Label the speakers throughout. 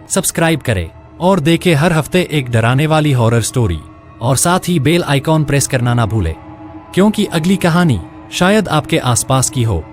Speaker 1: Subscribe करें और देखें हर हफ्ते एक डराने वाली हॉरर स्टोरी। और साथ ही बेल आइकॉन प्रेस करना ना भूलें, क्योंकि अगली कहानी शायद आपके आसपास की हो।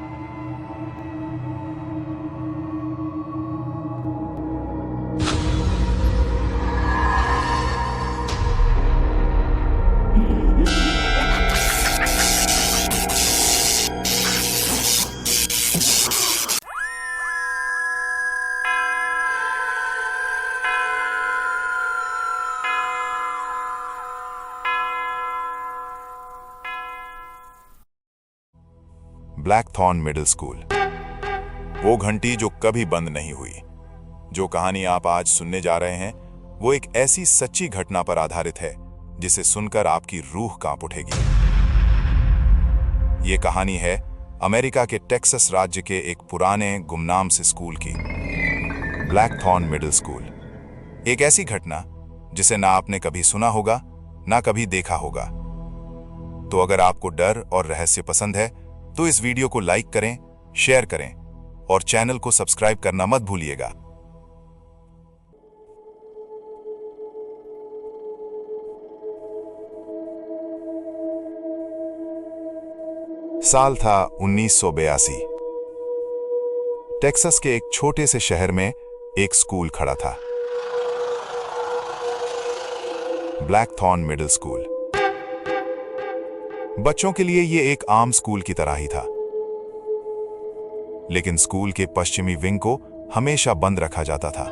Speaker 2: ब्लैकथॉर्न मिडिल स्कूल, वो घंटी जो कभी बंद नहीं हुई। जो कहानी आप आज सुनने जा रहे हैं वो एक ऐसी सच्ची घटना पर आधारित है जिसे सुनकर आपकी रूह कांप उठेगी। ये कहानी है अमेरिका के टेक्सास राज्य के एक पुराने गुमनाम से स्कूल की, ब्लैकथॉर्न मिडिल स्कूल। एक ऐसी घटना जिसे ना आपने कभी सुना होगा ना कभी देखा होगा। तो अगर आपको डर और रहस्य पसंद है तो इस वीडियो को लाइक करें, शेयर करें और चैनल को सब्सक्राइब करना मत भूलिएगा। साल था 1982। टेक्सास के एक छोटे से शहर में एक स्कूल खड़ा था, ब्लैकथॉर्न मिडिल स्कूल। बच्चों के लिए यह एक आम स्कूल की तरह ही था, लेकिन स्कूल के पश्चिमी विंग को हमेशा बंद रखा जाता था।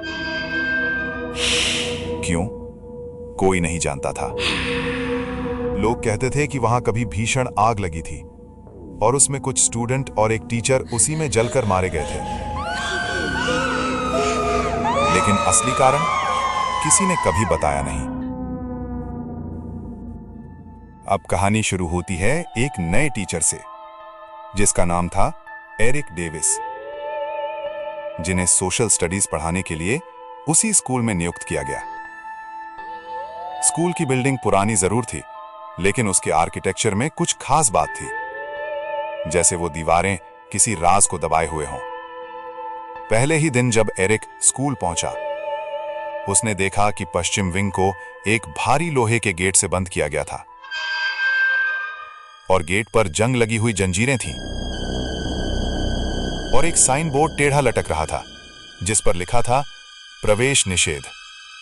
Speaker 2: क्यों? कोई नहीं जानता था। लोग कहते थे कि वहां कभी भीषण आग लगी थी और उसमें कुछ स्टूडेंट और एक टीचर उसी में जलकर मारे गए थे। लेकिन असली कारण किसी ने कभी बताया नहीं। अब कहानी शुरू होती है एक नए टीचर से, जिसका नाम था एरिक डेविस, जिन्हें सोशल स्टडीज पढ़ाने के लिए उसी स्कूल में नियुक्त किया गया। स्कूल की बिल्डिंग पुरानी जरूर थी, लेकिन उसके आर्किटेक्चर में कुछ खास बात थी, जैसे वो दीवारें किसी राज को दबाए हुए हों। पहले ही दिन जब एरिक स्कूल पहुंचा, उसने देखा कि पश्चिम विंग को एक भारी लोहे के गेट से बंद किया गया था और गेट पर जंग लगी हुई जंजीरें थीं और एक साइन बोर्ड टेढ़ा लटक रहा था जिस पर लिखा था प्रवेश निषेध,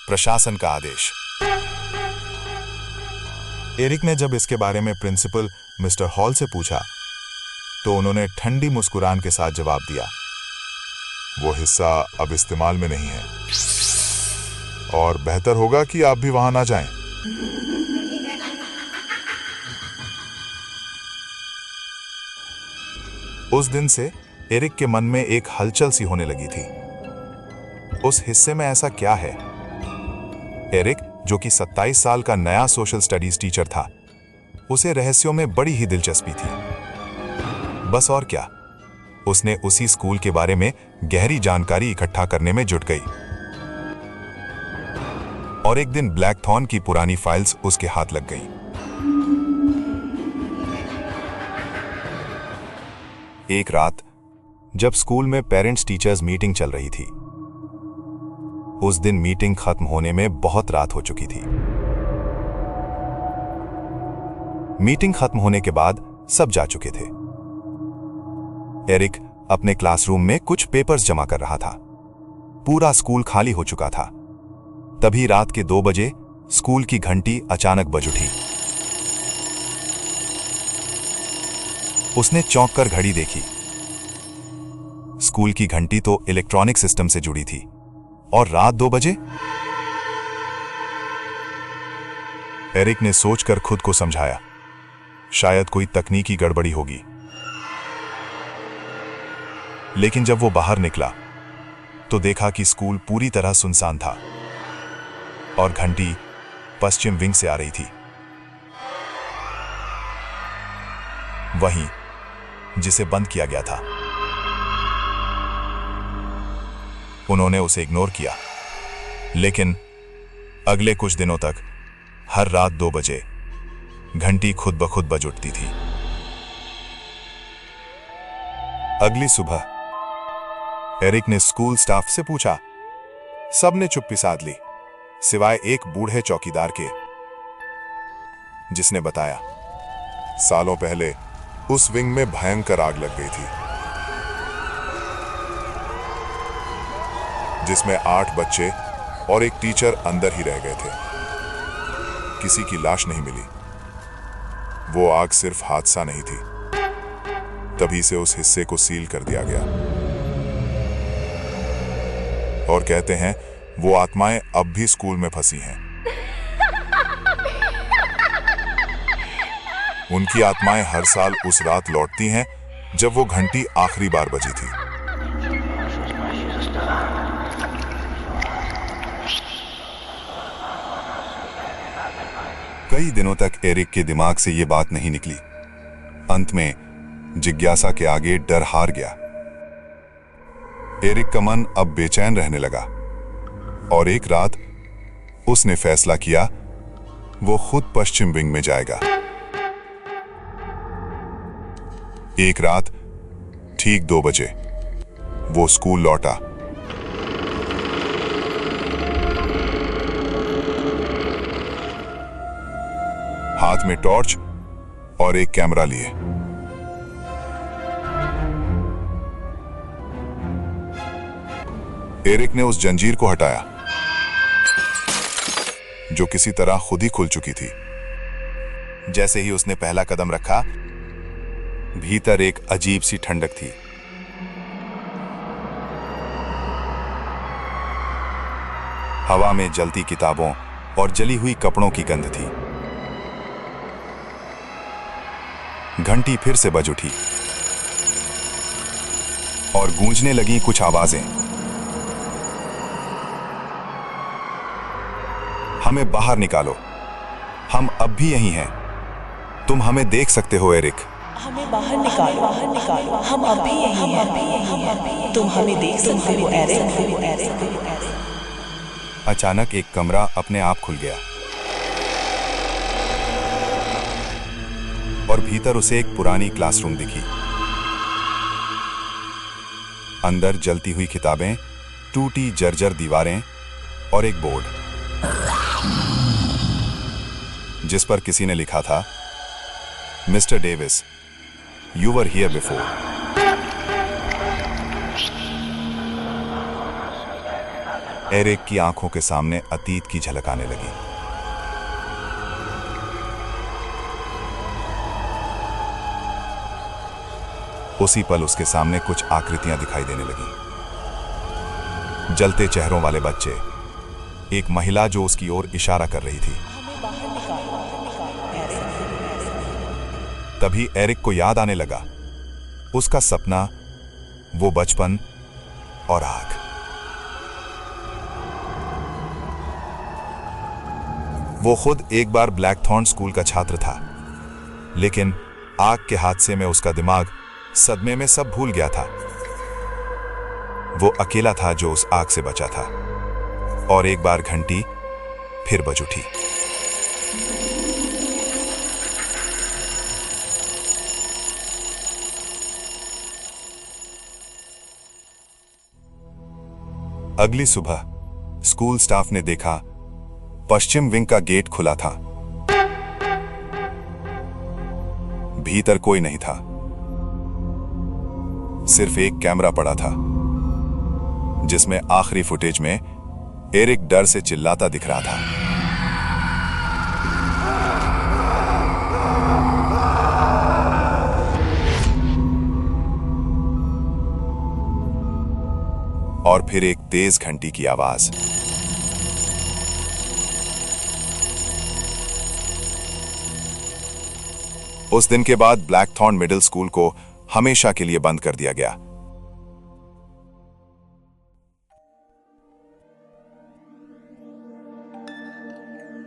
Speaker 2: प्रशासन का आदेश। एरिक ने जब इसके बारे में प्रिंसिपल मिस्टर हॉल से पूछा तो उन्होंने ठंडी मुस्कुरान के साथ जवाब दिया, वो हिस्सा अब इस्तेमाल में नहीं है और बेहतर होगा कि आप भी वहां ना जाएं। उस दिन से एरिक के मन में एक हलचल सी होने लगी थी। उस हिस्से में ऐसा क्या है? एरिक, जो कि 27 साल का नया सोशल स्टडीज टीचर था, उसे रहस्यों में बड़ी ही दिलचस्पी थी। बस और क्या, उसने उसी स्कूल के बारे में गहरी जानकारी इकट्ठा करने में जुट गई। और एक दिन ब्लैकथॉर्न की पुरानी फाइल्स उसके हाथ लग गईं। एक रात जब स्कूल में पेरेंट्स टीचर्स मीटिंग चल रही थी, उस दिन मीटिंग खत्म होने में बहुत रात हो चुकी थी। मीटिंग खत्म होने के बाद सब जा चुके थे। एरिक अपने क्लासरूम में कुछ पेपर्स जमा कर रहा था। पूरा स्कूल खाली हो चुका था। तभी रात के 2 बजे स्कूल की घंटी अचानक बज उठी। उसने चौंक कर घड़ी देखी। स्कूल की घंटी तो इलेक्ट्रॉनिक सिस्टम से जुड़ी थी और रात 2 बजे। एरिक ने सोचकर खुद को समझाया, शायद कोई तकनीकी गड़बड़ी होगी। लेकिन जब वो बाहर निकला तो देखा कि स्कूल पूरी तरह सुनसान था और घंटी पश्चिम विंग से आ रही थी, वहीं जिसे बंद किया गया था। उन्होंने उसे इग्नोर किया, लेकिन अगले कुछ दिनों तक हर रात 2 बजे घंटी खुद ब खुद बज उठती थी। अगली सुबह एरिक ने स्कूल स्टाफ से पूछा, सबने चुप्पी साध ली, सिवाय एक बूढ़े चौकीदार के, जिसने बताया, सालों पहले उस विंग में भयंकर आग लग गई थी, जिसमें 8 बच्चे और एक टीचर अंदर ही रह गए थे। किसी की लाश नहीं मिली। वो आग सिर्फ हादसा नहीं थी, तभी से उस हिस्से को सील कर दिया गया। और कहते हैं वो आत्माएं अब भी स्कूल में फंसी हैं। उनकी आत्माएं हर साल उस रात लौटती हैं जब वो घंटी आखिरी बार बजी थी। कई दिनों तक एरिक के दिमाग से ये बात नहीं निकली। अंत में जिज्ञासा के आगे डर हार गया। एरिक का मन अब बेचैन रहने लगा और एक रात उसने फैसला किया वो खुद पश्चिम विंग में जाएगा। एक रात ठीक 2 बजे वो स्कूल लौटा। हाथ में टॉर्च और एक कैमरा लिए। एरिक ने उस जंजीर को हटाया जो किसी तरह खुद ही खुल चुकी थी। जैसे ही उसने पहला कदम रखा, भीतर एक अजीब सी ठंडक थी। हवा में जलती किताबों और जली हुई कपड़ों की गंध थी। घंटी फिर से बज उठी और गूंजने लगी कुछ आवाजें। हमें बाहर निकालो, हम अब भी यहीं हैं, तुम हमें देख सकते हो एरिक।
Speaker 3: हमें बाहर निकालो, हम अब भी यहीं हैं, तुम हमें देख सकते हो एरिक।
Speaker 2: अचानक एक कमरा अपने आप खुल गया और भीतर उसे एक पुरानी क्लासरूम दिखी। अंदर जलती हुई किताबें, टूटी जर्जर दीवारें और एक बोर्ड जिस पर किसी ने लिखा था, Mister Davis, you were here before. Eric की आंखों के सामने अतीत की झलक आने लगी। उसी पल उसके सामने कुछ आकृतियां दिखाई देने लगी। जलते चेहरों वाले बच्चे, एक महिला जो उसकी ओर इशारा कर रही थी। तभी एरिक को याद आने लगा उसका सपना, वो बचपन और आग। वो खुद एक बार ब्लैकथॉर्न स्कूल का छात्र था, लेकिन आग के हादसे में उसका दिमाग सदमे में सब भूल गया था। वो अकेला था जो उस आग से बचा था। और एक बार घंटी फिर बज उठी। अगली सुबह स्कूल स्टाफ ने देखा पश्चिम विंग का गेट खुला था। भीतर कोई नहीं था, सिर्फ एक कैमरा पड़ा था जिसमें आखिरी फुटेज में एरिक डर से चिल्लाता दिख रहा था। और फिर एक तेज घंटी की आवाज। उस दिन के बाद ब्लैकथॉर्न मिडिल स्कूल को हमेशा के लिए बंद कर दिया गया।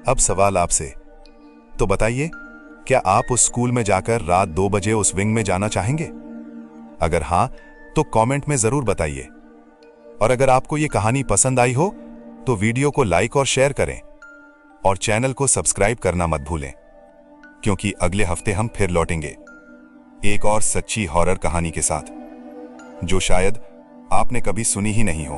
Speaker 2: अब सवाल आपसे, तो बताइए, क्या आप उस स्कूल में जाकर रात 2 बजे उस विंग में जाना चाहेंगे? अगर हां, तो कमेंट में जरूर बताइए। और अगर आपको यह कहानी पसंद आई हो तो वीडियो को लाइक और शेयर करें और चैनल को सब्सक्राइब करना मत भूलें, क्योंकि अगले हफ्ते हम फिर लौटेंगे एक और सच्ची हॉरर कहानी के साथ, जो शायद आपने कभी सुनी ही नहीं हो।